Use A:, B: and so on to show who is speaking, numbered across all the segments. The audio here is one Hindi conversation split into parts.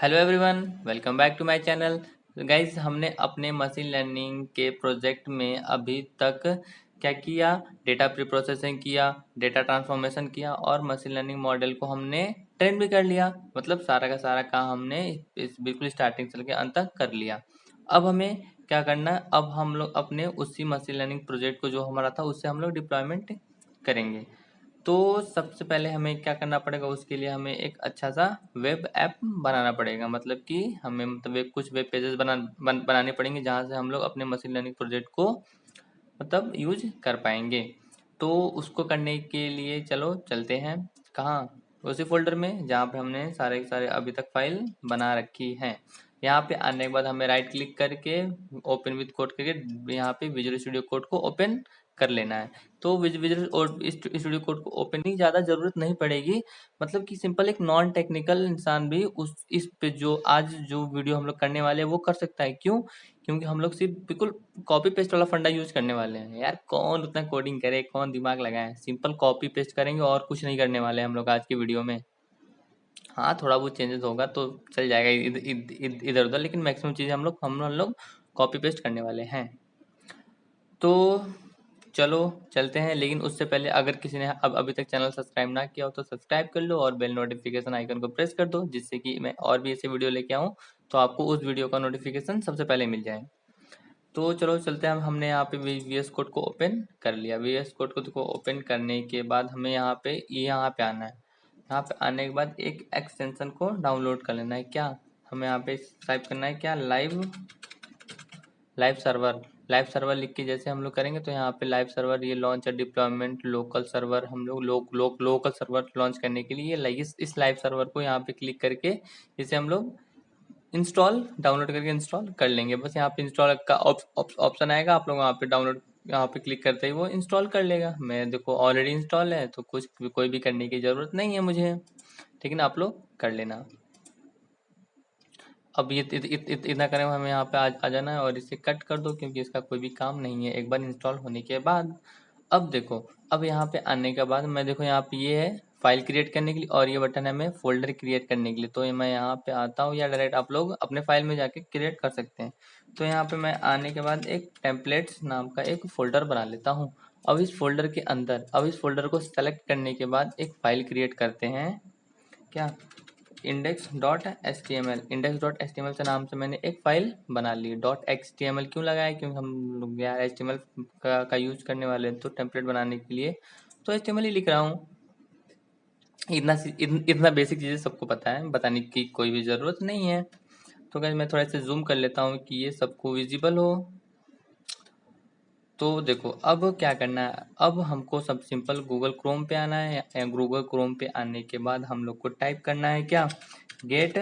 A: Hello everyone, welcome back to my channel. Guys, हमने अपने मशीन लर्निंग के प्रोजेक्ट में अभी तक क्या किया? डेटा प्री प्रोसेसिंग किया, डेटा ट्रांसफॉर्मेशन किया और मशीन लर्निंग मॉडल को हमने ट्रेन भी कर लिया। मतलब सारा का सारा काम हमने इस बिल्कुल स्टार्टिंग से लेकर अंत तक कर लिया। अब हमें क्या करना है? अब हम लोग अपने उसी मशीन लर्निंग प्रोजेक्ट को जो हमारा था उससे हम लोग डिप्लॉयमेंट करेंगे। तो सबसे पहले हमें क्या करना पड़ेगा? उसके लिए हमें एक अच्छा सा वेब ऐप बनाना पड़ेगा। मतलब कि हमें कुछ वेब पेजेस बनाने पड़ेंगे जहाँ से हम लोग अपने मशीन लर्निंग प्रोजेक्ट को मतलब यूज कर पाएंगे। तो उसको करने के लिए चलो चलते हैं कहाँ? उसी फोल्डर में जहाँ पे हमने सारे के सारे अभी तक फाइल बना रखी हैं। यहाँ पे आने के बाद हमें राइट क्लिक करके ओपन विद कोड करके यहाँ पे विजुअल स्टूडियो कोड को ओपन कर लेना है। तो विजुअल और स्टूडियो कोड को ओपन की ज़्यादा ज़रूरत नहीं पड़ेगी। मतलब कि सिंपल एक नॉन टेक्निकल इंसान भी उस इस पे जो आज जो वीडियो हम लोग करने वाले हैं वो कर सकता है। क्यों? क्योंकि हम लोग सिर्फ बिल्कुल कॉपी पेस्ट वाला फंडा यूज करने वाले हैं। यार कौन उतना कोडिंग करे, कौन दिमाग लगाए? सिंपल कॉपी पेस्ट करेंगे और कुछ नहीं करने वाले हम लोग आज की वीडियो में। हाँ, थोड़ा बहुत चेंजेस होगा तो चल जाएगा इधर उधर, लेकिन मैक्सिमम चीज़ें हम लोग कॉपी पेस्ट करने वाले हैं। तो चलो चलते हैं, लेकिन उससे पहले अगर किसी ने अब अभी तक चैनल सब्सक्राइब ना किया हो तो सब्सक्राइब कर लो और बेल नोटिफिकेशन आइकन को प्रेस कर दो, जिससे कि मैं और भी ऐसे वीडियो लेके आऊँ तो आपको उस वीडियो का नोटिफिकेशन सबसे पहले मिल जाए। तो चलो चलते हैं। हमने यहाँ पे VS कोड को ओपन कर लिया। VS कोड को ओपन करने के बाद हमें यहाँ पे आना है। यहाँ पे आने के बाद एक एक्सटेंशन को डाउनलोड कर लेना है। क्या हमें यहाँ पे टाइप करना है? क्या? Live server. लाइव सर्वर लिख के जैसे हम लोग करेंगे तो यहाँ पे लाइव सर्वर, ये लॉन्च डिप्लॉयमेंट लोकल सर्वर, हम लोग लोकल सर्वर लॉन्च करने के लिए इस लाइव सर्वर को यहाँ पे क्लिक करके इसे हम लोग इंस्टॉल डाउनलोड करके इंस्टॉल कर लेंगे। बस यहाँ पे इंस्टॉल का ऑप्शन आएगा, आप लोग वहाँ पे डाउनलोड यहाँ पे क्लिक करते ही वो इंस्टॉल कर लेगा। मैं देखो ऑलरेडी इंस्टॉल है तो कोई भी करने की ज़रूरत नहीं है मुझे, लेकिन आप लोग कर लेना। अब ये इतना करें, हमें यहाँ पे आ जाना है और इसे कट कर दो क्योंकि इसका कोई भी काम नहीं है एक बार इंस्टॉल होने के बाद। अब देखो, अब यहाँ पे आने के बाद मैं देखो यहाँ पे ये है फाइल क्रिएट करने के लिए और ये बटन है मैं फोल्डर क्रिएट करने के लिए। तो ये मैं यहाँ पे आता हूँ या डायरेक्ट आप लोग अपने फाइल में जाके क्रिएट कर सकते हैं। तो यहाँ पे मैं आने के बाद एक टेम्पलेट्स नाम का एक फोल्डर बना लेता हूँ। अब इस फोल्डर को सेलेक्ट करने के बाद एक फाइल क्रिएट करते हैं। क्या? index.html से नाम से मैंने एक फाइल बना ली। .html क्यों लगाया? क्योंकि हम लोग यार HTML का यूज करने वाले हैं तो टेम्पलेट बनाने के लिए तो HTML ही लिख रहा हूँ। इतना बेसिक चीज़ें सबको पता है, बताने की कोई भी ज़रूरत नहीं है। तो गाइस मैं थोड़ा सा जूम कर लेता हूँ कि ये सबको विजिबल हो। तो देखो अब क्या करना है? अब हमको सब सिंपल गूगल क्रोम पे आना है या गूगल क्रोम पे आने के बाद हम लोग को टाइप करना है क्या? Get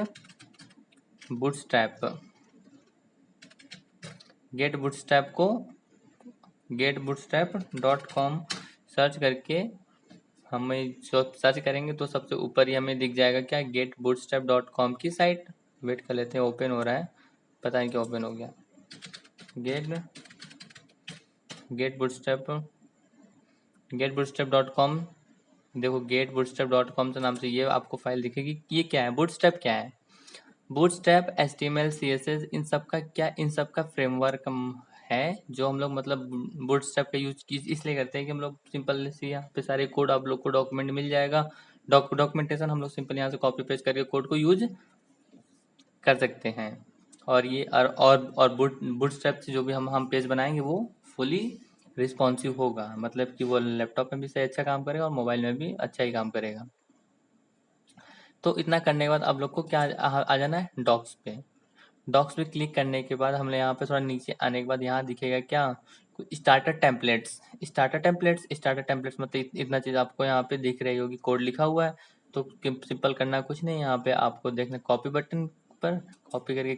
A: bootstrap. Get bootstrap search करके हमें सर्च करेंगे तो सबसे ऊपर ही हमें दिख जाएगा क्या? गेट बूटस्ट्रैप.com की साइट। वेट कर लेते हैं, ओपन हो रहा है, पता नहीं क्या ओपन हो गया। Get get bootstrap get bootstrap dot com. देखो गेट बूटस्ट्रैप.com से नाम से ये आपको फाइल दिखेगी। ये क्या है? बूटस्ट्रैप क्या है? बूटस्ट्रैप HTML CSS इन सब का फ्रेमवर्क है जो हम लोग मतलब बूटस्ट्रैप का यूज इसलिए करते हैं कि हम लोग सिंपल से यहाँ पे सारे कोड आप लोग को डॉक्यूमेंट मिल जाएगा। डॉक्यूमेंटेशन हम लोग सिंपल यहाँ से कॉपी पेस्ट करके कोड को यूज कर सकते हैं। और ये और बूटस्ट्रैप से जो भी हम पेज बनाएंगे वो फुली रिस्पॉन्सिव होगा। मतलब कि वो लैपटॉप में भी सही अच्छा काम करेगा और मोबाइल में भी अच्छा ही काम करेगा। तो इतना करने के बाद आप लोग को क्या आ जाना है? डॉक्स पे। डॉक्स पे क्लिक करने के बाद हमने यहाँ पे थोड़ा नीचे आने के बाद यहाँ दिखेगा क्या? स्टार्टर टेम्पलेट्स मतलब इतना चीज़ आपको यहाँ पे दिख रही होगी, कोड लिखा हुआ है। तो सिंपल करना कुछ नहीं, यहाँ पे आपको देखना कॉपी बटन पर कॉपी करके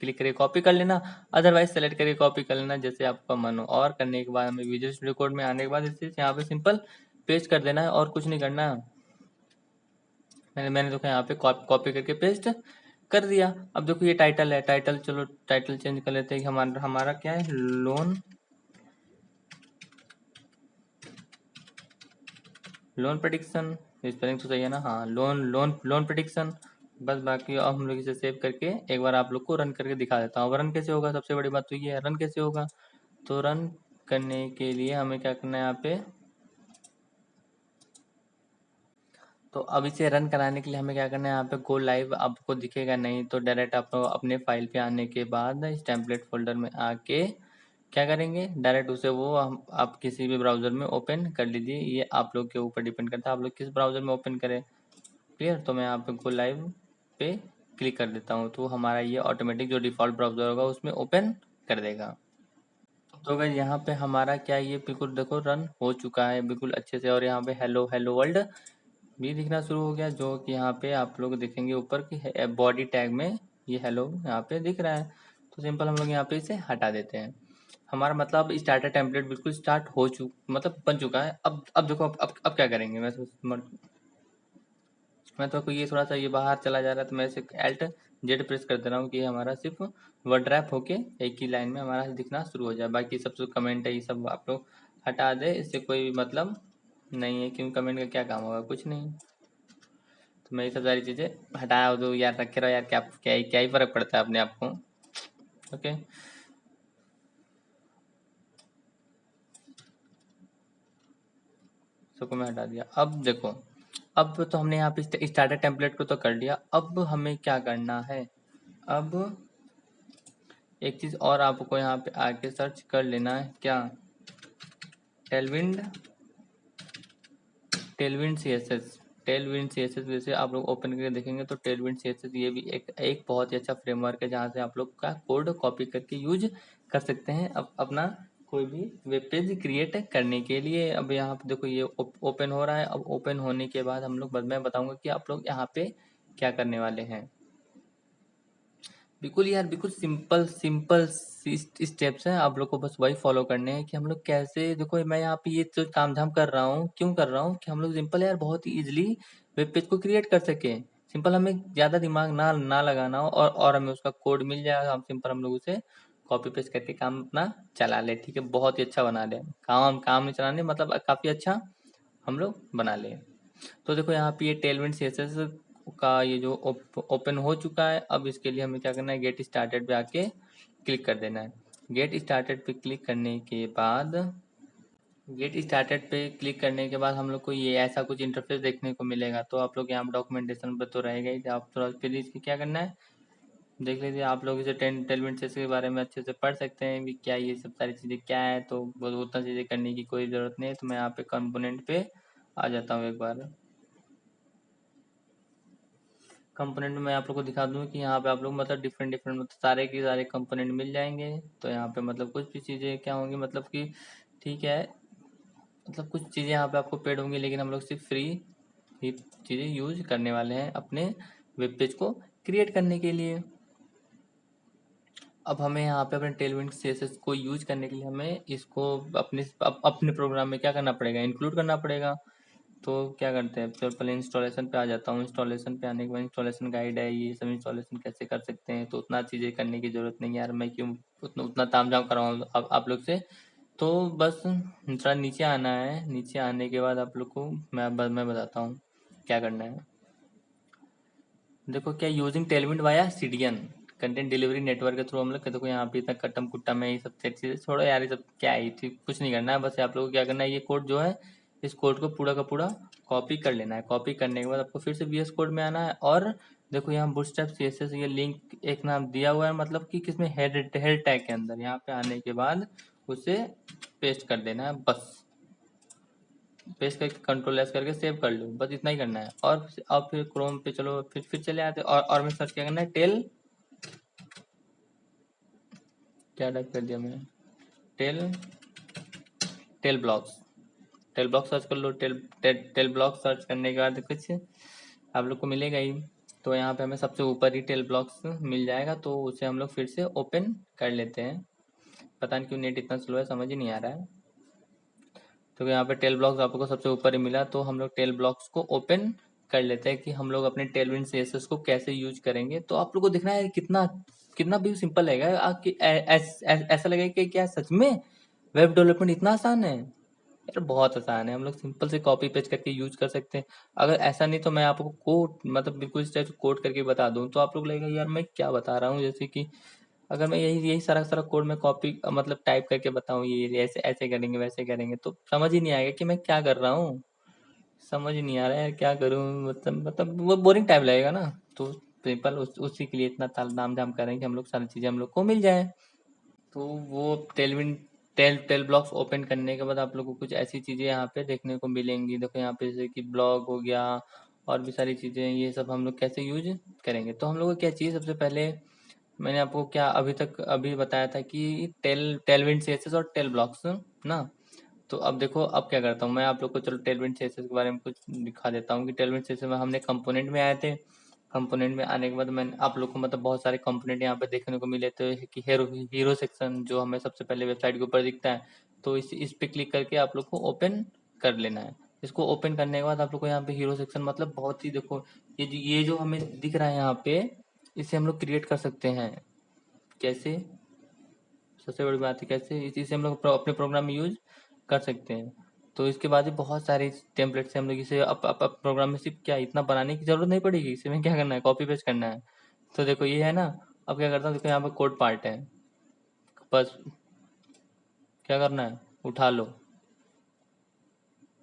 A: क्लिक करके कॉपी कर लेना, अदरवाइज सेलेक्ट करके कॉपी कर लेना जैसे आपका मन हो। और करने के बाद हमें विजुअल स्टूडियो कोड में आने के बाद इसे यहाँ पे सिंपल पेस्ट कर देना है और कुछ नहीं करना है। मैंने देखो यहाँ पे कॉपी करके पेस्ट कर दिया। अब देखो ये टाइटल है, टाइटल चलो टाइटल चेंज कर लेते हैं। हमारा हमारा क्या है? Loan prediction. स्पेलिंग तो सही है ना? हाँ, लोन लोन लोन प्रेडिक्शन बस बाकी अब हम लोग इसे सेव करके एक बार आप लोग को रन करके दिखा देता हूँ। अब रन कैसे होगा, सबसे बड़ी बात तो ये है, रन कैसे होगा। तो रन करने के लिए हमें क्या करना है यहाँ पे, तो अब इसे रन कराने के लिए हमें क्या करना है, यहाँ पे गो लाइव आपको दिखेगा नहीं, तो डायरेक्ट आप अपने फाइल पे आने के बाद इस टेम्पलेट फोल्डर में आके क्या करेंगे, डायरेक्ट उसे वो हम आप किसी भी ब्राउज़र में ओपन कर लीजिए। ये आप लोग के ऊपर डिपेंड करता है आप लोग किस ब्राउज़र में ओपन करें। क्लियर, तो मैं यहाँ पे गो लाइव पे क्लिक कर देता हूँ, तो हमारा ये ऑटोमेटिक जो डिफ़ॉल्ट ब्राउज़र होगा उसमें ओपन कर देगा। तो गाइस यहाँ पे हमारा क्या ये बिल्कुल देखो रन हो चुका है बिल्कुल अच्छे से, और यहाँ पे हेलो हेलो वर्ल्ड भी दिखना शुरू हो गया, जो कि यहाँ पे आप लोग देखेंगे ऊपर की बॉडी टैग में ये हेलो यहाँ पे दिख रहा है। तो सिंपल हम लोग यहाँ पे इसे हटा देते हैं। हमारा मतलब स्टार्टर टेम्पलेट बिल्कुल स्टार्ट हो मतलब बन चुका है। अब देखो अब क्या करेंगे, मैं तो ये थोड़ा सा ये बाहर चला जा रहा है, तो मैं इसे एल्ट जेड प्रेस कर दे रहा हूँ कि हमारा सिर्फ वर्ड रैप होके एक ही लाइन में हमारा दिखना शुरू हो जाए। बाकी सब जो कमेंट है ये सब आप लोग हटा दे, इससे कोई भी मतलब नहीं है, क्योंकि कमेंट का क्या काम होगा, कुछ नहीं। तो मैं ये सब सारी चीज़ें हटा दो यार, रखे रहो यार, क्या ही फर्क पड़ता है अपने आप को। ओके, सबको मैं हटा दिया। अब देखो, अब तो हमने यहाँ पे स्टार्टर टेम्पलेट को तो कर लिया, अब हमें क्या करना है। अब एक चीज़ और आपको यहाँ पे आके सर्च कर लेना है, क्या, Tailwind Tailwind CSS. Tailwind CSS जैसे आप लोग ओपन करके देखेंगे तो टेलविंड सीएसएस ये भी एक बहुत ही अच्छा फ्रेमवर्क है, जहाँ से आप लोग का कोड कॉपी करके यूज कर सकते हैं अपना कोई भी वेब पेज क्रिएट करने के लिए। अब यहाँ पे देखो ये ओपन हो रहा है। अब ओपन होने के बाद हम लोग मैं बताऊंगा कि आप लोग यहाँ पे क्या करने वाले हैं। बिल्कुल यार, बिल्कुल सिंपल सिंपल स्टेप्स हैं, आप लोग को बस वही फॉलो करने हैं कि हम लोग कैसे, देखो मैं यहाँ पे ये तो काम झाम कर रहा हूँ, क्यों कर रहा हूँ कि हम लोग सिंपल यार बहुत ही इजीली वेब पेज को क्रिएट कर सके। सिंपल, हमें ज़्यादा दिमाग ना लगाना हो, और हमें उसका कोड मिल जाएगा, हम सिंपल हम लोग उसे कॉपी पेस्ट करके काम अपना चला ले। ठीक है, बहुत ही अच्छा बना ले, काम नहीं चलाने मतलब काफ़ी अच्छा हम लोग बना ले। तो देखो यहाँ पे ये टेलविंड सीएसएस का ये जो ओपन हो चुका है। अब इसके लिए हमें क्या करना है, गेट स्टार्टेड पे आके क्लिक कर देना है। गेट स्टार्टेड पे क्लिक करने के बाद हम लोग को ये ऐसा कुछ इंटरफेस देखने को मिलेगा। तो आप लोग यहाँ डॉक्यूमेंटेशन पर तो रहेगा ही, आप थोड़ा फिर इसकी क्या करना है देख लीजिए। आप लोग इसे टेलविंड सीएसएस के बारे में अच्छे से पढ़ सकते हैं भी, क्या ये सब सारी चीज़ें क्या है, तो उतना चीज़ें करने की कोई ज़रूरत नहीं है। तो मैं यहाँ पे कंपोनेंट पे आ जाता हूँ एक बार। कंपोनेंट में मैं आप लोग को दिखा दूँ कि यहाँ पे आप लोग मतलब डिफरेंट डिफरेंट मतलब सारे के सारे कंपोनेंट मिल जाएंगे। तो यहाँ पे मतलब कुछ भी चीज़ें क्या होंगी, मतलब कि ठीक है, मतलब कुछ चीज़ें यहाँ पे आपको पेड होंगी, लेकिन हम लोग सिर्फ फ्री ही चीज़ें यूज करने वाले हैं अपने वेब पेज को क्रिएट करने के लिए। अब हमें यहाँ पे अपने टेलविंड सीएसएस को यूज करने के लिए हमें इसको अपने प्रोग्राम में क्या करना पड़ेगा, इंक्लूड करना पड़ेगा। तो क्या करते हैं, चलो पहले इंस्टॉलेशन पे आ जाता हूँ। इंस्टॉलेशन पे आने के बाद इंस्टॉलेशन गाइड है, ये सब इंस्टॉलेशन कैसे कर सकते हैं, तो उतना चीज़ें करने की ज़रूरत नहीं है यार, मैं क्यों उतना तामझाम कराऊँ आप लोग से। तो बस थोड़ा नीचे आना है, नीचे आने के बाद आप लोग को मैं बताता हूँ क्या करना है। देखो क्या, using Tailwind via CDN content delivery network के थ्रू हम लोग, देखो यहाँ पे इतना कट्टम कुट्टा में ये सब चीज़ें छोड़ो यार, ये सब क्या है, ठीक कुछ नहीं करना है। बस आप लोगों को क्या करना है, ये कोड जो है इस कोड को पूरा का पूरा कॉपी कर लेना है। कॉपी करने के बाद आपको फिर से VS कोड में आना है, और देखो यहाँ बूटस्ट्रैप CSS ये लिंक एक नाम दिया हुआ है, मतलब कि किसमें हेड टैग के अंदर, यहाँ पे आने के बाद उसे पेस्ट कर देना है बस। पेस्ट करके कंट्रोल S करके सेव कर लो, बस इतना ही करना है। और फिर क्रोम पे चलो, फिर चले आते, और मैं सर्च क्या करना है, क्या टाइप कर दिया मैंने, tail tail blocks tail block search कर लो। टेल ब्लॉक सर्च करने के बाद कुछ आप लोग को मिलेगा ही। तो यहाँ पे हमें सबसे ऊपर ही टेल ब्लॉक्स मिल जाएगा, तो उसे हम लोग फिर से ओपन कर लेते हैं। पता नहीं क्यों नेट इतना स्लो है, समझ ही नहीं आ रहा है। तो यहाँ पे टेल ब्लॉक्स आपको सबसे ऊपर ही मिला, तो हम लोग टेल ब्लॉक्स को ओपन कर लेते हैं कि हम लोग अपने टेलविंड सीएसएस को कैसे यूज करेंगे। तो आप लोग को दिख रहा है कितना कितना भी सिंपल है, आपकी ऐसा लगेगा कि क्या सच में वेब डेवलपमेंट इतना आसान है। यार बहुत आसान है, हम लोग सिंपल से कॉपी पेस्ट करके यूज कर सकते हैं। अगर ऐसा नहीं तो मैं आपको कोड मतलब बिल्कुल इस टाइप से कोड करके बता दूं तो आप लोग लगेगा यार मैं क्या बता रहा हूँ। जैसे कि अगर मैं यही यही सारा सारा कोड में कॉपी मतलब टाइप करके बताऊं ये ऐसे ऐसे करेंगे वैसे करेंगे तो समझ ही नहीं आएगा कि मैं क्या कर रहा हूँ। समझ ही नहीं आ रहा है यार क्या करूँ, मतलब वो बोरिंग टाइप लगेगा ना। तो सिंपल उसी के लिए इतना ताम झाम करें कि हम लोग सारी चीजें हम लोग को मिल जाए। तो वो tailwind tail tail blocks open करने के बाद आप लोगों को कुछ ऐसी चीज़ें यहाँ पे देखने को मिलेंगी। देखो यहाँ पे जैसे कि ब्लॉग हो गया और भी सारी चीज़ें, ये सब हम लोग कैसे यूज करेंगे। तो हम लोग को क्या चाहिए, सबसे पहले मैंने आपको क्या अभी बताया था कि टेलविन सीएसएस और टेल ब्लॉक्स ना। तो अब देखो अब क्या करता हूँ मैं आप लोग को, चलो टेलविन सीएसएस के बारे में कुछ दिखा देता हूँ कि टेलविन सीएसएस में हमने कंपोनेंट में आए थे। कंपोनेंट में आने के बाद मैंने आप लोग को मतलब बहुत सारे कंपोनेंट यहाँ पे देखने को मिले थे कि हीरो हीरो सेक्शन जो हमें सबसे पहले वेबसाइट के ऊपर दिखता है। तो इस पे क्लिक करके आप लोग को ओपन कर लेना है। इसको ओपन करने के बाद आप लोग को यहाँ पे हीरो सेक्शन मतलब बहुत ही देखो ये जो हमें दिख रहा है यहाँ पे, इसे हम लोग क्रिएट कर सकते हैं। कैसे, सबसे बड़ी बात है कैसे इसे हम लोग अपने प्रोग्राम में यूज कर सकते हैं। तो इसके बाद भी बहुत सारे टेम्पलेट से हम लोग इसे अप प्रोग्राम में सिर्फ क्या इतना बनाने की जरूरत नहीं पड़ेगी, इसे में क्या करना है कॉपी पेस्ट करना है। तो देखो ये है ना, अब क्या करता हूँ, देखो यहाँ पे कोड पार्ट है, बस क्या करना है उठा लो।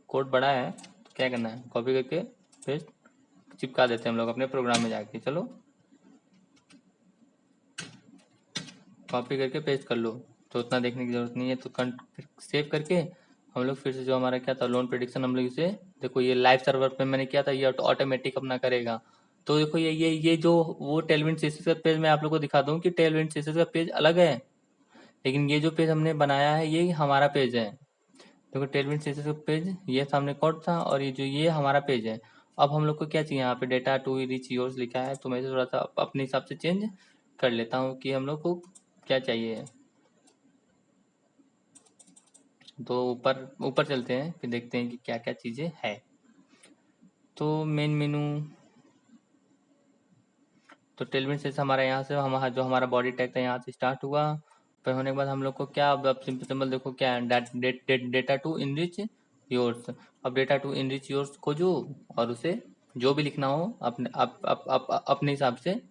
A: कोड बड़ा है तो क्या करना है कॉपी करके पेस्ट चिपका देते हैं हम लोग अपने प्रोग्राम में जाके। चलो कॉपी करके पेस्ट कर लो, तो उतना देखने की जरूरत नहीं है। तो सेव करके हम लोग फिर से जो हमारा क्या था लोन प्रेडिक्शन, हम लोग इसे देखो ये लाइव सर्वर पे मैंने किया था, ये ऑटोमेटिक अपना करेगा। तो देखो ये जो वो टेलविंड सीएसएस का पेज मैं आप लोग को दिखा दूं कि टेलविंड सीएसएस का पेज अलग है, लेकिन ये जो पेज हमने बनाया है ये हमारा पेज है। देखो टेलविंड सीएसएस का पेज ये सामने कोड था और ये जो ये हमारा पेज है। अब हम लोग को क्या चाहिए, यहाँ पे डेटा टू रिच योर्स लिखा है, तो मैं इसे थोड़ा सा अपने हिसाब से चेंज कर लेता हूँ कि हम लोग को क्या चाहिए। तो ऊपर ऊपर चलते हैं फिर देखते हैं कि क्या क्या चीज़ें है। तो मेन मेनू, तो टेलविन से हमारा यहाँ से हमारा जो हमारा बॉडी टैग था यहाँ से स्टार्ट हुआ। फिर होने के बाद हम लोग को क्या, अब सिंपल सिंपल देखो क्या है, डेटा टू इनरिच योर्स। अब डेटा टू इनरिच योर्स खोजो और उसे जो भी लिखना हो अपने हिसाब से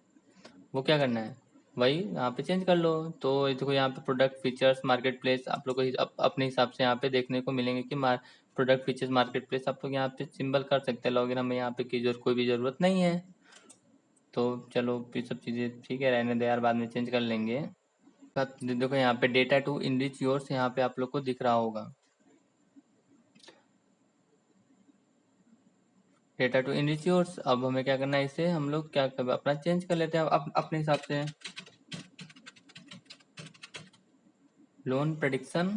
A: वो क्या करना है वही यहाँ पे चेंज कर लो। तो ये देखो यहाँ पे प्रोडक्ट फीचर्स मार्केट प्लेस आप लोग को अपने हिसाब से यहाँ पे देखने को मिलेंगे कि प्रोडक्ट फीचर्स मार्केट प्लेस आप लोग यहाँ पे सिंबल कर सकते हैं लॉगिन, हमें यहाँ पे की कोई भी ज़रूरत नहीं है। तो चलो ये सब चीज़ें ठीक है रहने दे यार, बाद में चेंज कर लेंगे। देखो यहाँ पे डेटा टू इनरिच योर्स यहाँ पे आप लोग को दिख रहा होगा, डेटा टू इनरिच योर्स। अब हमें क्या करना है, इसे हम लोग क्या कर अपना चेंज कर लेते हैं अपने हिसाब से। लोन प्रेडिक्शन,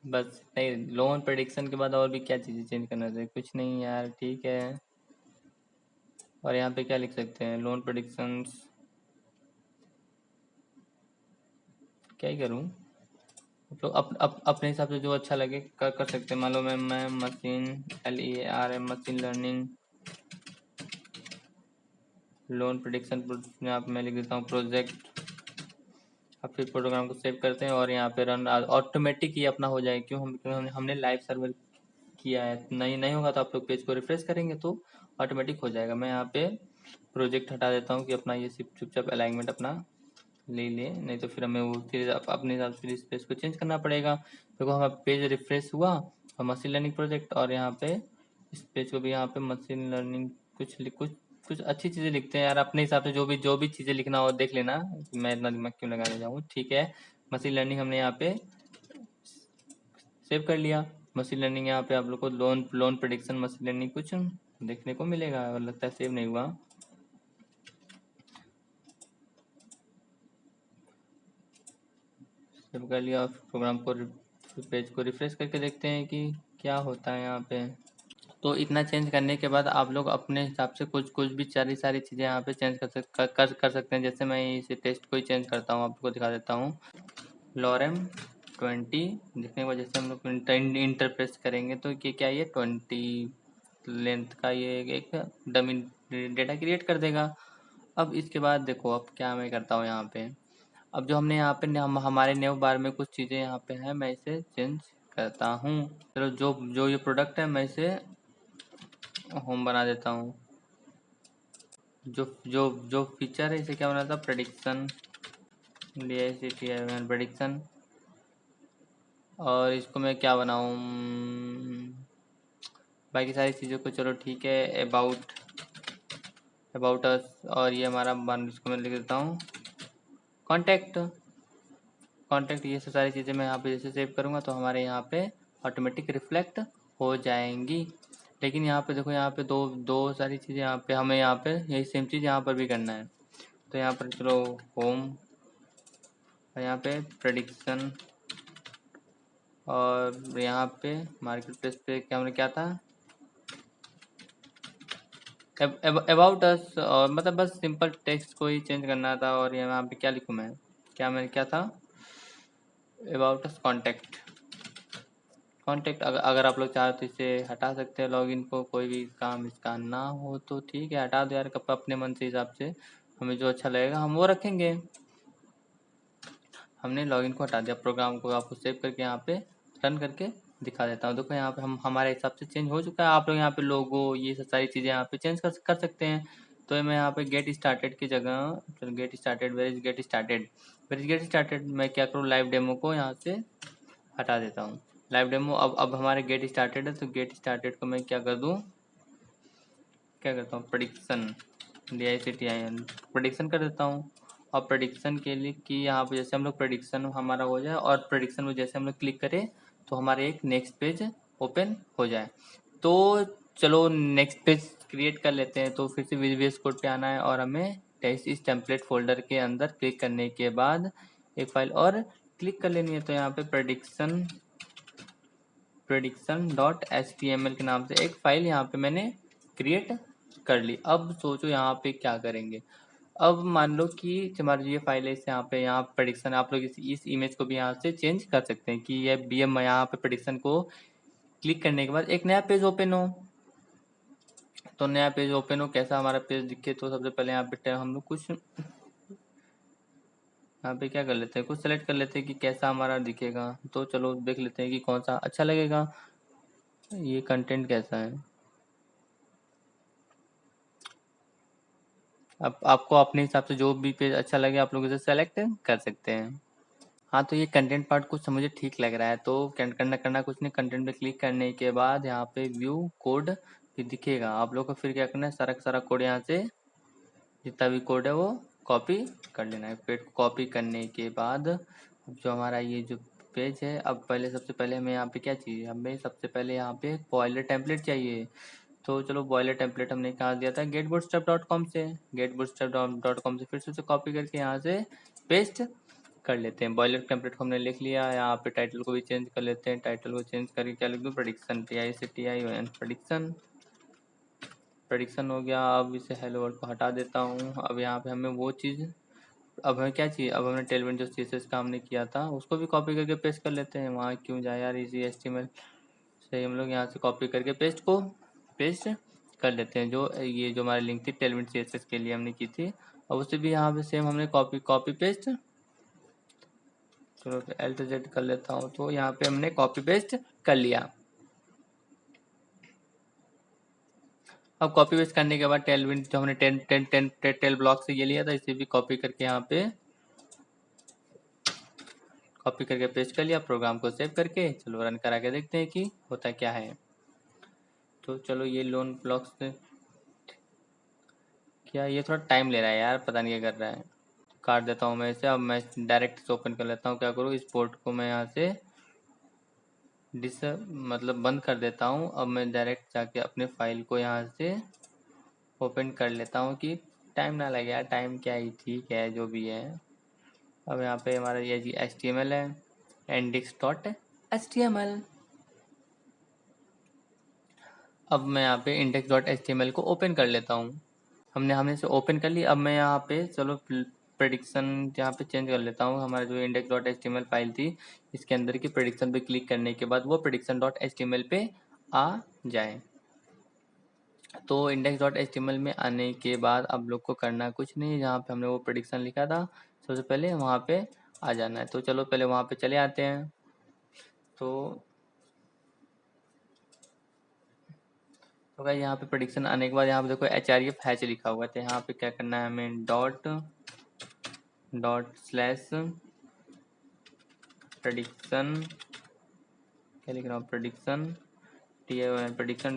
A: बस नहीं, लोन प्रेडिक्शन के बाद और भी क्या चीज़ें चेंज करना चाहिए, कुछ नहीं यार ठीक है। और यहाँ पे क्या लिख सकते हैं, लोन प्रेडिक्शंस क्या ही करूँ, तो अपने हिसाब से जो अच्छा लगे कर सकते हैं। मान लो मैं machine LEARM machine learning loan prediction में आप मैं लिख देता हूँ प्रोजेक्ट। अब फिर प्रोग्राम को सेव करते हैं और यहाँ पे रन ऑटोमेटिक ही अपना हो जाए, क्यों हमने लाइव सर्वर किया है। नहीं नहीं होगा तो आप लोग पेज को रिफ्रेश करेंगे तो ऑटोमेटिक हो जाएगा। मैं यहाँ पे प्रोजेक्ट हटा देता हूँ कि अपना ये सिर्फ चुपचाप अलाइनमेंट अपना ले ले, नहीं तो फिर हमें वो फिर अपने हिसाब से इस पेज को चेंज करना पड़ेगा। देखो हमारा पेज रिफ्रेश हुआ और मशीन लर्निंग प्रोजेक्ट, और यहाँ पे इस पेज को भी यहाँ पे मशीन लर्निंग कुछ कुछ अच्छी चीज़ें लिखते हैं यार अपने हिसाब से, जो भी चीज़ें लिखना हो देख लेना, मैं इतना दिमाग क्यों लगाने जाऊँ। ठीक है, मशीन लर्निंग हमने यहाँ पे सेव कर लिया। मशीन लर्निंग यहाँ पे आप लोग को loan loan prediction machine learning कुछ देखने को मिलेगा, और लगता है सेव नहीं हुआ। सेव कर लिया और प्रोग्राम को पेज को रिफ्रेश करके देखते हैं कि क्या होता है यहाँ पे। तो इतना चेंज करने के बाद आप लोग अपने हिसाब से कुछ कुछ भी सारी चीज़ें यहाँ पे चेंज कर सकते हैं। जैसे मैं इसे टेस्ट को ही चेंज करता हूँ, आपको दिखा देता हूँ। लॉरेम 20 लिखने के बाद जैसे हम लोग इंटरप्रेस करेंगे तो ये क्या, ये 20 लेंथ का ये एक डमी डेटा क्रिएट कर देगा। अब इसके बाद देखो अब क्या मैं करता हूँ यहाँ पे, अब जो हमने यहाँ पे हमारे न्यू बार में कुछ चीज़ें यहाँ पे हैं, मैं इसे चेंज करता हूँ। चलो जो जो ये प्रोडक्ट है मैं इसे होम बना देता हूँ। जो जो जो फीचर है इसे क्या बना था, प्रेडिक्शन, प्रेडिक्शन। और इसको मैं क्या बनाऊँ, बाकी सारी चीज़ों को चलो ठीक है, अबाउट अस, और ये हमारा इसको मैं लिख देता हूँ कॉन्टैक्ट। ये सब सारी चीज़ें मैं यहाँ पे जैसे सेव करूँगा तो हमारे यहाँ पे ऑटोमेटिक रिफ्लेक्ट हो जाएंगी। लेकिन यहाँ पे देखो, यहाँ पे दो दो सारी चीज़ें, यहाँ पे हमें यहाँ पे यही सेम चीज़ यहाँ पर भी करना है। तो यहाँ पर चलो होम, और यहाँ पे प्रेडिक्शन, और यहाँ पे मार्केट प्लेस पे क्या हमने क्या था, अबाउट अस, और मतलब बस सिंपल टेक्स्ट को ही चेंज करना था। और यहाँ पे क्या लिखूँ मैं, मैंने क्या था, अबाउट अस कॉन्टैक्ट। अगर आप लोग चाहो तो इसे हटा सकते हैं लॉगिन को, कोई भी काम इसका ना हो तो ठीक है, हटा दो यार, कब अपने मन से हिसाब से हमें जो अच्छा लगेगा हम वो रखेंगे। हमने लॉगिन को हटा दिया, प्रोग्राम को आपको सेव करके यहाँ पे रन करके दिखा देता हूँ। देखो यहाँ पे हम हमारे हिसाब से चेंज हो चुका है। आप लोग यहाँ पे लोगो ये सब सारी चीज़ें यहाँ पे चेंज कर सकते हैं। तो मैं यहाँ पे गेट स्टार्टेड की जगह, चलो get started, where is get started, मैं क्या करूँ, लाइव डेमो को यहाँ से हटा देता हूँ। लाइव डेमो अब हमारे गेट स्टार्टेड है, तो गेट स्टार्टेड को मैं क्या कर दूँ, क्या करता हूँ, प्रेडिक्शन, प्रेडिक्शन कर देता हूँ। और प्रेडिक्शन के लिए कि यहाँ पे जैसे हम लोग प्रेडिक्शन हमारा हो जाए, और प्रेडिक्शन में जैसे हम लोग क्लिक करें तो हमारे एक नेक्स्ट पेज ओपन हो जाए। तो चलो नेक्स्ट पेज क्रिएट कर लेते हैं। तो फिर से VS कोड पे आना है, और हमें टेक्स्ट इस टेम्पलेट फोल्डर के अंदर क्लिक करने के बाद एक फाइल और क्लिक कर लेनी है। तो यहाँ पे prediction.html के नाम से एक फाइल यहाँ पे मैंने क्रिएट कर ली। अब सोचो यहाँ पे क्या करेंगे। अब मान लो कि हमारी जो ये फाइल है, इसे यहाँ प्रेडिक्शन, आप लोग इस इमेज को भी यहाँ से चेंज कर सकते हैं कि ये BM यहाँ पे प्रेडिक्शन को क्लिक करने के बाद एक नया पेज ओपन हो। तो नया पेज ओपन हो, कैसा हमारा पेज दिखे, तो सबसे पहले यहाँ पे हम लोग कुछ यहाँ पे क्या कर लेते हैं, कुछ सेलेक्ट कर लेते हैं कि कैसा हमारा दिखेगा। तो चलो देख लेते हैं कि कौन सा अच्छा लगेगा, ये कंटेंट कैसा है। अब आपको अपने हिसाब से जो भी पेज अच्छा लगे आप लोग इसे सेलेक्ट कर सकते हैं। हाँ, तो ये कंटेंट पार्ट कुछ मुझे ठीक लग रहा है, तो करना कुछ नहीं, कंटेंट पे क्लिक करने के बाद यहाँ पे व्यू कोड भी दिखेगा। आप लोग को फिर क्या करना है, सारा कोड यहाँ से जितना भी कोड है वो कॉपी कर लेना है। पेज को कॉपी करने के बाद जो हमारा ये जो पेज है, अब सबसे पहले हमें यहाँ पे क्या चाहिए, हमें सबसे पहले यहाँ पे बॉयलर टेम्पलेट चाहिए। तो चलो बॉयलर टेम्पलेट हमने कहाँ दिया था, getbootstrap.com से। getbootstrap.com से फिर से उसे कॉपी करके यहाँ से पेस्ट कर लेते हैं। बॉयलर टेम्पलेट को हमने लिख लिया। यहाँ पे टाइटल को भी चेंज कर लेते हैं। टाइटल को चेंज करके क्या लिख दूँ, प्रेडिक्शन, प्रेडिक्शन। प्रेडिक्शन हो गया। अब इसे हेलो वर्ल्ड को हटा देता हूँ। अब यहाँ पे हमें वो चीज़, अब हमें क्या चाहिए, अब हमने टेलविन जो CSS का हमने किया था उसको भी कॉपी करके पेस्ट कर लेते हैं। वहाँ क्यों जाए यार, इसी HTML से हम लोग यहाँ से कॉपी करके पेस्ट कर लेते हैं। जो ये जो हमारी लिंक थी टेलविन CSS के लिए हमने की थी, अब उसे भी यहाँ पे सेम हमने कॉपी पेस्ट, चलो Alt Z कर लेता हूँ। तो यहाँ पे हमने कॉपी पेस्ट कर लिया। अब कॉपी पेस्ट करने के बाद टेलविन जो हमने टेल ब्लॉक से ये लिया था, इसे भी कॉपी करके यहाँ पे कॉपी करके पेस्ट कर लिया। प्रोग्राम को सेव करके चलो रन करा के देखते हैं कि होता क्या है। तो चलो ये लोन ब्लॉक से, क्या ये थोड़ा टाइम ले रहा है यार, पता नहीं क्या कर रहा है। काट देता हूँ मैं इसे। अब मैं डायरेक्ट ओपन कर लेता हूँ। क्या करूँ, इस पोर्ट को मैं यहाँ से मतलब बंद कर देता हूँ। अब मैं डायरेक्ट जाके अपने फाइल को यहाँ से ओपन कर लेता हूँ कि टाइम ना लगे यार। टाइम क्या ही, ठीक है जो भी है। अब यहाँ पे हमारा ये जी HTML है, index.html। अब मैं यहाँ पे index.html को ओपन कर लेता हूँ। हमने इसे ओपन कर लिया। अब मैं यहाँ पे चलो प्रेडिक्शन यहाँ पे चेंज कर लेता हूँ। हमारा जो index.html फाइल थी, इसके अंदर की प्रेडिक्शन पे क्लिक करने के बाद वो prediction.html पे आ जाए। तो index.html में आने के बाद अब लोग को करना कुछ नहीं, जहाँ पे हमने वो प्रेडिक्शन लिखा था सबसे पहले वहाँ पे आ जाना है। तो चलो पहले वहाँ पे चले आते हैं। तो गाइस यहाँ पे प्रेडिक्शन आने के बाद यहाँ पे देखो HREF हैच लिखा हुआ है। तो यहाँ पे क्या करना है हमें, डॉट स्लैश प्रेडिक्शन, क्या लिख रहा हूँ, प्रेडिक्शन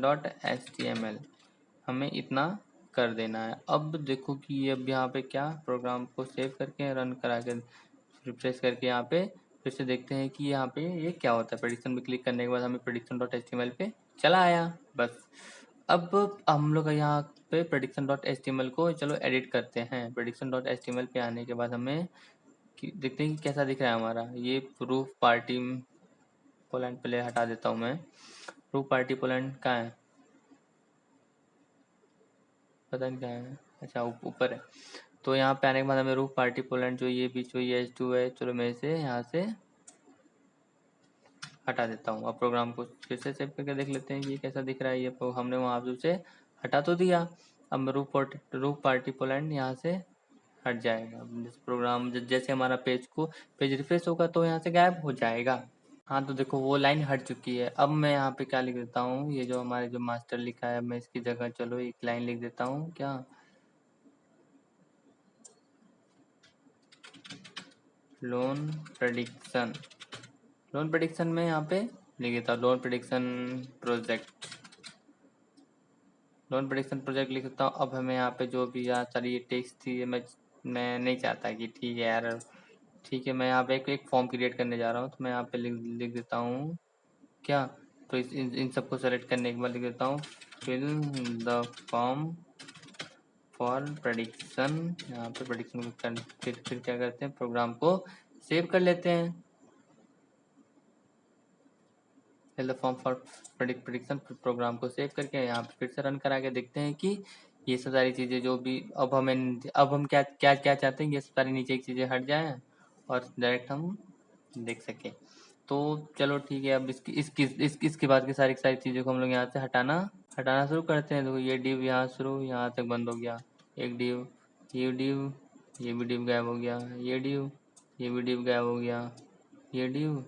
A: डॉट HTML, हमें इतना कर देना है। अब देखो कि अब यहाँ पे क्या, प्रोग्राम को सेव करके रन करा के रिफ्रेश करके यहाँ पे फिर से देखते हैं कि यहाँ पे ये क्या होता है। प्रेडिक्शन पे क्लिक करने के बाद हमें प्रेडिक्शन डॉट HTML पे चला आया बस। अब हम लोग यहाँ पे प्रेडिक्शन डॉट HTML को चलो एडिट करते हैं। प्रेडिक्शन डॉट HTML पे आने के बाद हमें देखते हैं कि कैसा दिख रहा है हमारा ये प्रूफ पार्टी पोलैंड। पहले हटा देता हूँ मैं, प्रूफ पार्टी पोलैंड कहाँ है, पता नहीं कहाँ है, अच्छा ऊपर है। तो यहाँ पे आने के बाद हमें रूफ पार्टी पोलैंड जो ये बीच में ये H2 है, चलो मैं इसे यहाँ से हटा देता हूँ। अब प्रोग्राम को फिर से सेव करके देख लेते हैं कि ये कैसा दिख रहा है। ये हमने वहाँ से हटा तो दिया। अब रूफ पार्टी पोलैंड यहाँ से हट जाएगा। प्रोग्राम जैसे हमारा पेज रिफ्रेश होगा तो यहाँ से गायब हो जाएगा। हाँ तो देखो वो लाइन हट चुकी है। अब मैं यहाँ पे क्या लिख देता हूँ, ये जो हमारे जो मास्टर लिखा है मैं इसकी जगह चलो एक लाइन लिख देता हूँ, क्या, लोन प्रेडिक्शन। लोन प्रेडिक्शन में यहाँ पे लिख देता हूँ लोन प्रेडिक्शन प्रोजेक्ट लिख देता हूँ। अब हमें यहाँ पे जो भी यहाँ सारी ये टेक्स्ट थी मैं नहीं चाहता कि, ठीक है यार, ठीक है, मैं यहाँ पे एक फॉर्म क्रिएट करने जा रहा हूँ। तो मैं यहाँ पे लिख देता हूँ क्या, तो इन सबको सेलेक्ट करने के बाद लिख देता हूँ fill the form for prediction. यहाँ पे प्रेडिक्शन को फिर क्या करते हैं, प्रोग्राम को सेव कर लेते हैं। Fill the form for prediction, program को सेव करके यहाँ पे फिर से रन करा के देखते हैं कि ये सब सारी चीज़ें जो भी अब हम क्या क्या क्या चाहते हैं, ये सब सारी नीचे की चीज़ें हट जाएं और डायरेक्ट हम देख सकें। तो चलो ठीक है, अब इसके बाद की सारी चीज़ों को हम लोग यहाँ से हटाना शुरू करते हैं। देखो ये डिव यहाँ शुरू यहाँ तक बंद हो गया, एक डिव, ये डिव, ये भी डिव गायब हो गया, ये डिव, ये भी डिव गायब हो गया, ये डिव,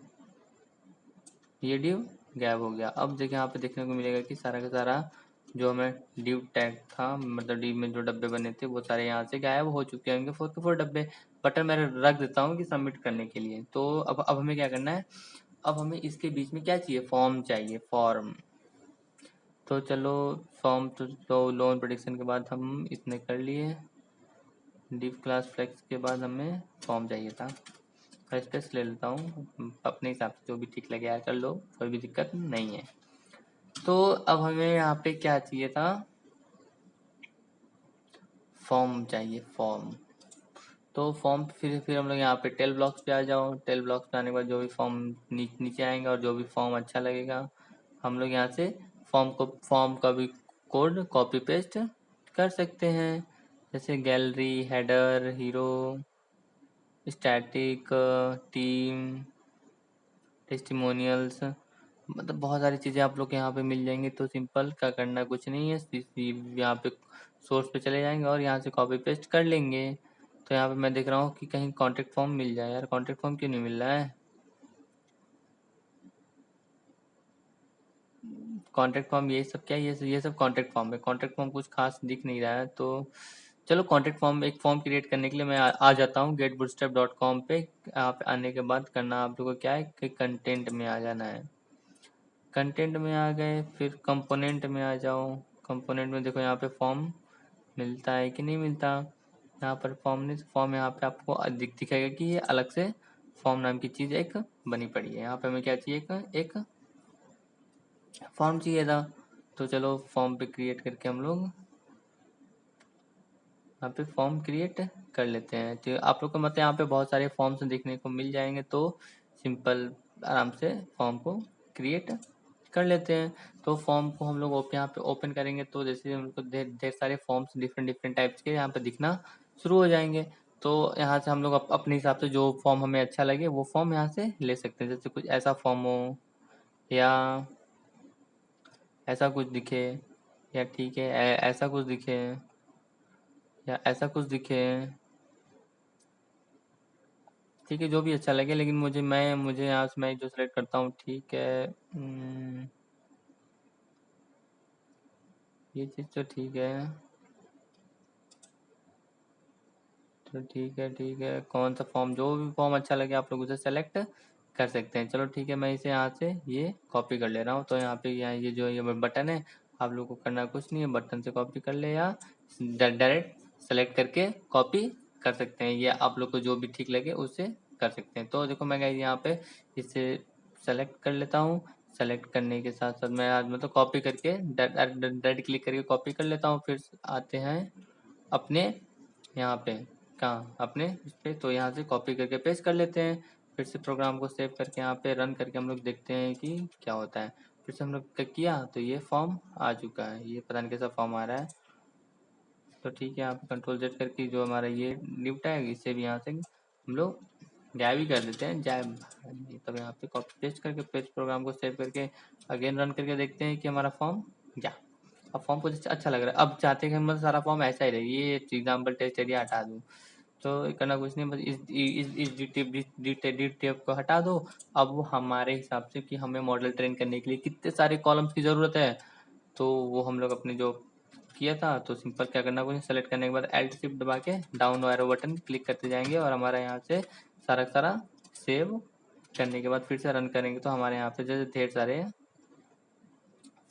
A: ये डिव गायब हो गया। अब देखिए यहाँ पे देखने को मिलेगा कि सारा का सारा जो हमें डिव टैग था, मतलब डिव में जो डब्बे बने थे वो सारे यहाँ से गायब हो चुके होंगे, 4 के 4 डब्बे। बटन मैं रख देता हूँ कि सबमिट करने के लिए। तो अब हमें क्या करना है, अब हमें इसके बीच में क्या चाहिए, फॉर्म चाहिए, फॉर्म। तो चलो फॉर्म तो लोन प्रेडिक्शन के बाद हम इसने कर लिए, डिव क्लास फ्लेक्स के बाद हमें फॉर्म चाहिए था। स्पेस ले लेता हूँ अपने हिसाब से, जो भी ठीक लगे यार कर लो, कोई भी दिक्कत नहीं है। तो अब हमें यहाँ पे क्या चाहिए था, फॉर्म चाहिए, फॉर्म। तो फॉर्म फिर हम लोग यहाँ पे टेल ब्लॉक्स पे आ जाओ। टेल ब्लॉक्स पे आने के बाद जो भी फॉर्म नीचे आएंगे और जो भी फॉर्म अच्छा लगेगा हम लोग यहाँ से फॉर्म का भी कोड कॉपी पेस्ट कर सकते हैं। जैसे gallery, header, hero, static, team, testimonials, मतलब बहुत सारी चीज़ें आप लोग के यहाँ पे मिल जाएंगी। तो सिंपल क्या करना, कुछ नहीं है, यहाँ पे सोर्स पे चले जाएंगे और यहाँ से कॉपी पेस्ट कर लेंगे। तो यहाँ पे मैं देख रहा हूँ कि कहीं कॉन्टेक्ट फॉर्म मिल जाए। यार कॉन्टेक्ट फॉर्म क्यों नहीं मिल रहा है, कॉन्टेक्ट फॉर्म ये सब क्या है, ये सब कॉन्टेक्ट फॉर्म है। कॉन्टेक्ट फॉर्म कुछ खास दिख नहीं रहा है। तो चलो कॉन्टेक्ट फॉर्म, एक फॉर्म क्रिएट करने के लिए मैं आ जाता हूँ getbootstrap.com पे। यहाँ पे आने के बाद करना आप लोगों को क्या है कि कंटेंट में आ जाना है। कंटेंट में आ गए, फिर कंपोनेंट में आ जाओ। कंपोनेंट में देखो यहाँ पे फॉर्म मिलता है कि नहीं मिलता। यहाँ पर फॉर्म नहीं, फॉर्म यहाँ पे आपको दिखेगा कि ये अलग से फॉर्म नाम की चीज़ एक बनी पड़ी है। यहाँ पे हमें क्या चाहिए, एक फॉर्म चाहिए था। तो चलो फॉर्म पे क्रिएट करके हम लोग यहाँ पे फॉर्म क्रिएट कर लेते हैं। तो आप लोग को मतलब यहाँ पे बहुत सारे फॉर्म्स देखने को मिल जाएंगे। तो सिंपल आराम से फॉर्म को क्रिएट कर लेते हैं। तो फॉर्म को हम लोग यहाँ पे ओपन करेंगे तो जैसे हम लोग को ढेर सारे फॉर्म्स डिफरेंट टाइप्स के यहाँ पे दिखना शुरू हो जाएंगे। तो यहाँ से हम लोग अपने हिसाब से जो फॉर्म हमें अच्छा लगे वो फॉर्म यहाँ से ले सकते हैं। जैसे कुछ ऐसा फॉर्म हो, या ऐसा कुछ दिखे, या ठीक है ऐसा कुछ दिखे, या ऐसा कुछ दिखे, ठीक है, जो भी अच्छा लगे, लेकिन मुझे यहाँ से मैं जो सेलेक्ट करता हूँ, ठीक है। ये चीज़ तो ठीक है। तो ठीक है, कौन सा फॉर्म, जो भी फॉर्म अच्छा लगे आप लोग उसे सेलेक्ट कर सकते हैं। चलो ठीक है, मैं इसे यहाँ से ये कॉपी कर ले रहा हूँ। तो यहाँ पे यहाँ ये जो ये बटन है, आप लोग को करना कुछ नहीं है, बटन से कॉपी कर ले या डायरेक्ट सेलेक्ट करके कॉपी कर सकते हैं। ये आप लोग को जो भी ठीक लगे उसे कर सकते हैं। तो देखो मैं गाइस यहाँ पे इसे सेलेक्ट कर लेता हूँ। सेलेक्ट करने के साथ साथ मैं आज मतलब कॉपी करके डायरेक्ट क्लिक करके कॉपी कर लेता हूँ। फिर आते हैं अपने यहाँ पे, कहाँ अपने इस पे, तो यहाँ से कॉपी करके पेस्ट कर लेते हैं। फिर से प्रोग्राम को सेव करके यहाँ पे रन करके हम लोग देखते हैं कि क्या होता है। फिर से हम लोग किया तो ये फॉर्म आ चुका है। ये पता नहीं कैसा फॉर्म आ रहा है। तो ठीक है, यहाँ पे कंट्रोल जेड करके जो हमारा ये न्यू टैग, इसे भी यहाँ से हम लोग गायब ही कर देते हैं। जाए तब यहाँ पे कॉपी पेस्ट करके पेस्ट प्रोग्राम को सेव करके अगेन रन करके देखते हैं कि हमारा फॉर्म जा। अब फॉर्म कुछ अच्छा लग रहा है। अब चाहते हैं कि मतलब सारा फॉर्म ऐसा ही रहे, ये एग्जाम्पल टेस्ट एरिया हटा दूँ। तो करना कुछ नहीं, बस इस डिटेल को हटा दो। अब वो हमारे हिसाब से कि हमें मॉडल ट्रेन करने के लिए कितने सारे कॉलम्स की ज़रूरत है, तो वो हम लोग अपने जो किया था, तो सिंपल क्या करना, कुछ सेलेक्ट करने के बाद एल्ट शिफ्ट दबा के डाउन एरो बटन क्लिक करते जाएंगे और हमारा यहाँ से सारा सारा सेव करने के बाद फिर से रन करेंगे तो हमारे यहाँ पे जैसे ढेर सारे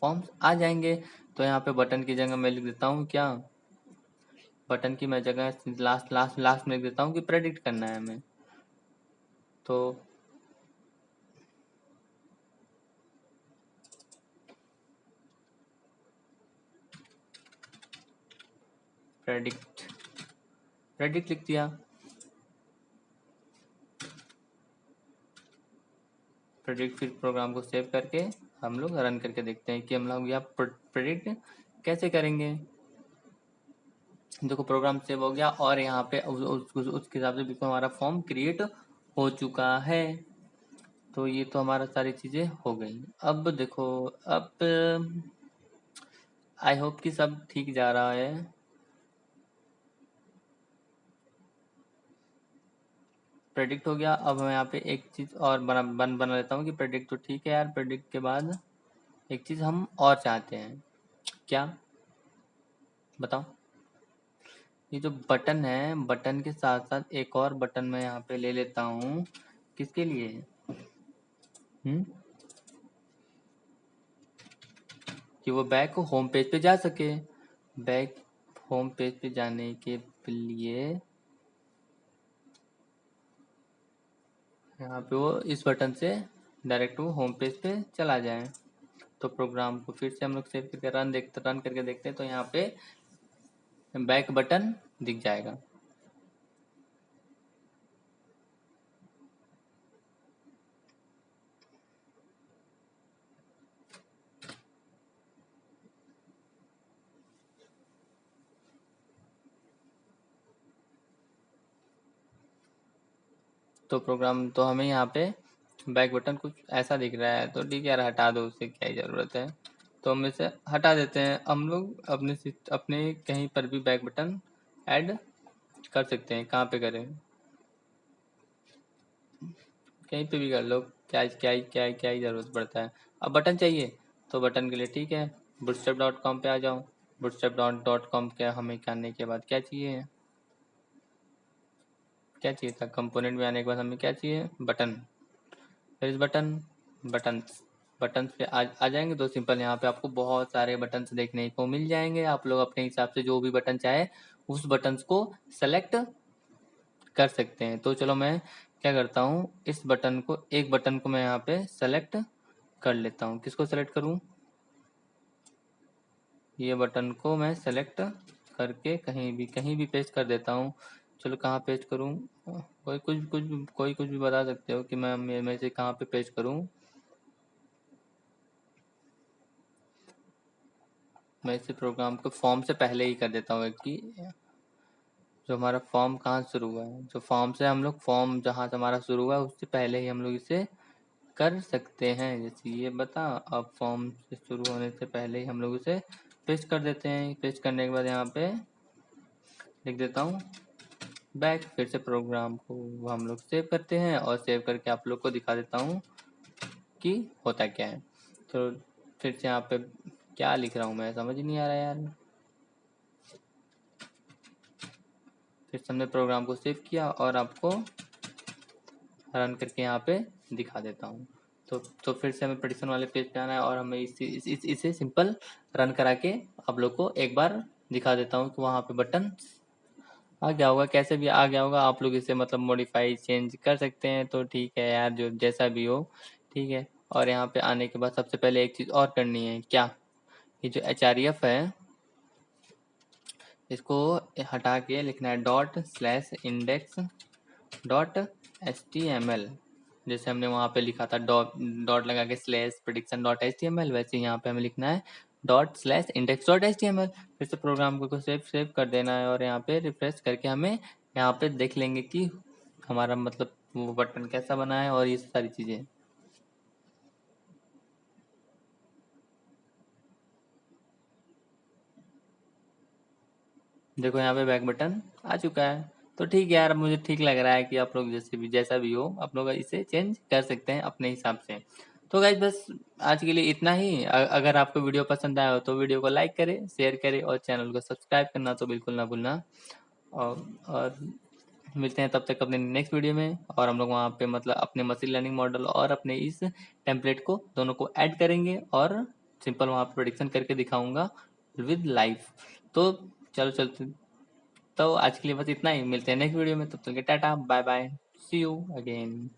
A: फॉर्म्स आ जाएंगे। तो यहाँ पे बटन की जगह मैं लिख देता हूँ क्या, बटन की मैं जगह लास्ट में लिख देता हूँ कि प्रेडिक्ट करना है हमें। तो प्रेडिक्ट प्रेडिक्ट लिख दिया। प्रेडिक्ट फिर प्रोग्राम को सेव करके हम लोग रन करके देखते हैं कि हम लोग यहाँ प्रेडिक्ट कैसे करेंगे। देखो प्रोग्राम सेव हो गया और यहाँ पे उसके हिसाब से बिल्कुल हमारा फॉर्म क्रिएट हो चुका है। तो ये तो हमारा सारी चीज़ें हो गई। अब देखो, अब आई होप कि सब ठीक जा रहा है। प्रेडिक्ट हो गया। अब मैं यहाँ पे एक चीज़ और बना लेता हूँ कि प्रेडिक्ट तो ठीक है यार, प्रेडिक्ट के बाद एक चीज़ हम और चाहते हैं। क्या बताओ। ये जो बटन है, बटन के साथ साथ एक और बटन मैं यहाँ पे ले लेता हूँ। किसके लिए? हम्म, कि वो बैक होम पेज पे जा सके। बैक होम पेज पे जाने के लिए यहाँ पे वो इस बटन से डायरेक्ट वो होम पेज पे चला जाए। तो प्रोग्राम को फिर से हम लोग सेव करके रन करके देखते हैं तो यहाँ पे बैक बटन दिख जाएगा। तो प्रोग्राम तो हमें यहाँ पे बैक बटन कुछ ऐसा दिख रहा है। तो ठीक है यार, हटा दो, उससे क्या ही ज़रूरत है। तो हम इसे हटा देते हैं। हम लोग अपने कहीं पर भी बैक बटन ऐड कर सकते हैं। कहाँ पे करें? कहीं पे भी कर लो। क्या ही ज़रूरत पड़ता है। अब बटन चाहिए तो बटन के लिए ठीक है, bootstrap.com पे आ जाओ। bootstrap.com के हमें करने के बाद क्या चाहिए, क्या चाहिए था, कंपोनेंट में आने के बाद हमें क्या चाहिए, बटन। फिर इस बटन्स बटन्स पे आ जाएंगे तो सिंपल यहाँ पे आपको बहुत सारे बटन्स देखने को मिल जाएंगे। आप लोग अपने हिसाब से जो भी बटन चाहे उस बटन्स को सेलेक्ट कर सकते हैं। तो चलो मैं क्या करता हूँ, इस बटन को, एक बटन को मैं यहाँ पे सेलेक्ट कर लेता हूँ। किसको सेलेक्ट करूँ? ये बटन को मैं सेलेक्ट करके कहीं भी पेस्ट कर देता हूँ। चलो कहाँ पेस्ट करूँ? कोई कुछ भी बता सकते हो कि मैं इसे कहाँ पे पेस्ट करूँ। मैं इसे प्रोग्राम को फॉर्म से पहले ही कर देता हूँ कि जो हमारा फॉर्म कहाँ शुरू हुआ है, जो फॉर्म से हम लोग फॉर्म जहाँ से हमारा शुरू हुआ है उससे पहले ही हम लोग इसे कर सकते हैं। जैसे ये बता, अब फॉर्म से शुरू होने से पहले ही हम लोग इसे पेस्ट कर देते हैं। पेस्ट करने के बाद यहाँ पे लिख देता हूँ बैक फिर से प्रोग्राम को हम लोग सेव करते हैं और सेव करके आप लोग को दिखा देता हूँ कि होता क्या है। तो फिर से यहाँ पे क्या लिख रहा हूँ मैं समझ ही नहीं आ रहा यार। फिर से हमने प्रोग्राम को सेव किया और आपको रन करके यहाँ पे दिखा देता हूँ। तो फिर से हमें प्रेडिक्शन वाले पेज पे आना है और हमें इसे सिंपल रन करा के आप लोग को एक बार दिखा देता हूँ कि वहाँ पे बटन आ गया होगा, कैसे भी आ गया होगा। आप लोग इसे मतलब मॉडिफाई चेंज कर सकते हैं, तो ठीक है यार, जो जैसा भी हो ठीक है। और यहाँ पे आने के बाद सबसे पहले एक चीज़ और करनी है, क्या, ये जो href है इसको हटा के लिखना है ./index .html। जैसे हमने वहाँ पे लिखा था डॉट लगा के /prediction.html, वैसे यहाँ पे हमें लिखना है ./index.html। फिर से प्रोग्राम को सेव कर देना है और यहाँ पे रिफ्रेश करके हमें यहाँ पे देख लेंगे कि हमारा मतलब वो बटन कैसा बना है और ये सारी चीज़ें। देखो यहाँ पे बैक बटन आ चुका है। तो ठीक है यार, मुझे ठीक लग रहा है कि आप लोग जैसा भी हो आप लोग इसे चेंज कर सकते हैं अपने हिसाब से। तो गाइज बस आज के लिए इतना ही। अगर आपको वीडियो पसंद आया हो तो वीडियो को लाइक करें, शेयर करें और चैनल को सब्सक्राइब करना तो बिल्कुल ना भूलना। और मिलते हैं तब तक अपने नेक्स्ट वीडियो में। और हम लोग वहाँ पे मतलब अपने मशीन लर्निंग मॉडल और अपने इस टेम्पलेट को दोनों को ऐड करेंगे और सिंपल वहाँ पे प्रेडिक्शन करके दिखाऊंगा विद लाइव। तो चलो चलते, तो आज के लिए बस इतना ही। मिलते हैं नेक्स्ट वीडियो में, तब तक के tata bye bye, see you again.